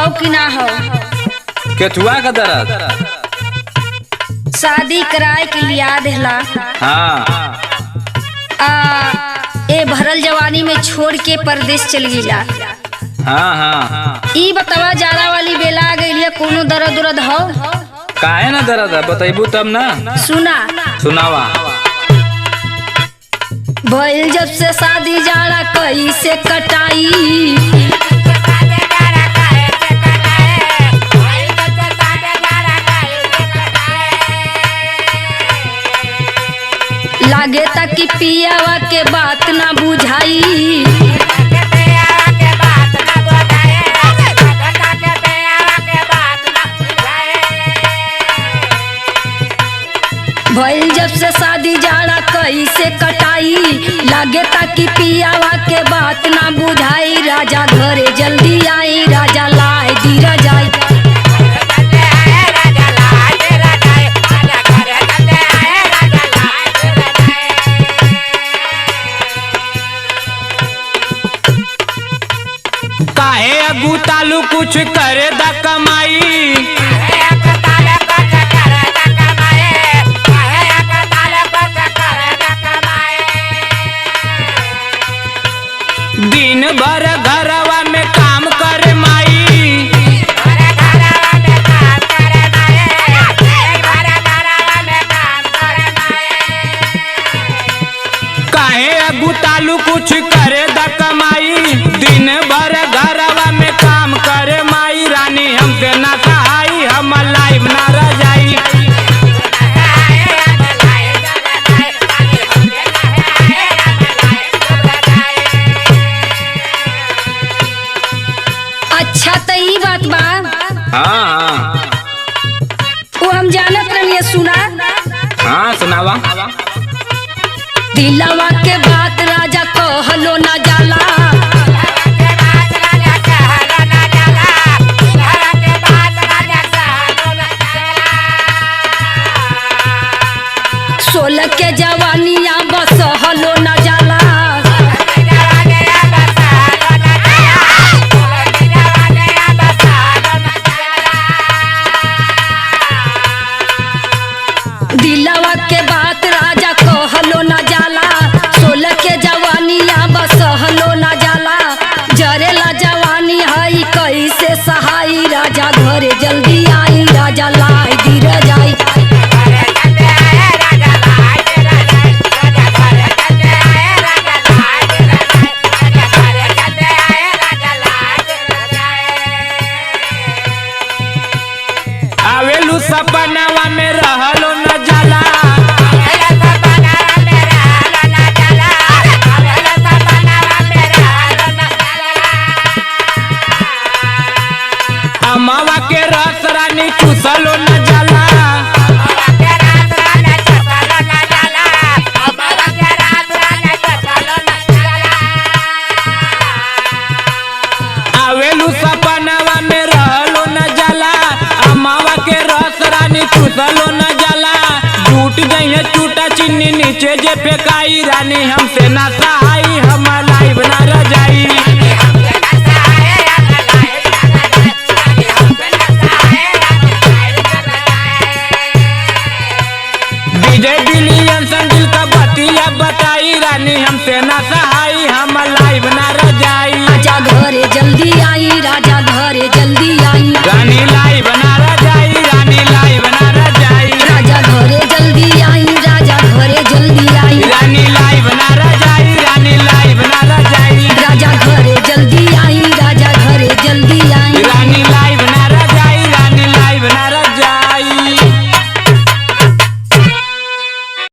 हो कि ना हो? केथुआ का दर्द? शादी कराए के लिया देहला। हाँ। ए भरल जवानी में छोड़ के परदेश चल गईला। हाँ हाँ। ई बतावा जाड़ा वाली बेला आ गई है, कोनो दर्द उर्द हो? काहे ना दर्द है, बतैबू तब ना। सुना सुनावा। भइल जब से शादी जाड़ा कैसे कटाई, लागे तक कि पियावा के बात ना बुझाई। भइल जब से शादी जाड़ा कैसे कटाई, लागे ताकि पियावा के बात ना बुझाई। राजा घरे जल्दी आई, राजा लाए दी रजाई। काहे अगू तालू कुछ करे दा कमाई, दिन भर घरवा में काम करे माई। काहे अगू तालू कुछ करे दा कमाई, दिन भर घरवा में काम करे माई। रानी हमसे ना सहाई, हम लाइव ना रह जाई। अच्छा तो ई बात बा। हाँ वो हम जानत रहिए। सुना हाँ सुनावा। दिलवा के बात राजा कहलो ना जाला, सोलह के जवानिया बस हलो ना जाला। दिलवा के बात राजा कहलो ना जाला, सोलह के जवानिया बस हलो ना जाला। जरेला जवानी हई कैसे सहाई, राजा घरे जल्दी आई, राजा लाई दी रजाई। आवेलू सपनावा में रहलो न जाला, अमावा के रस रानी चूसलो न जाला। आवेलू सपनावा में रहलो न जाला, अमावा के रस रानी चूसलो न जाला। टूट गई है टूटा चीनी नीचे जे फेकाई, रानी हमसे ना सहाई, हम लाइव ना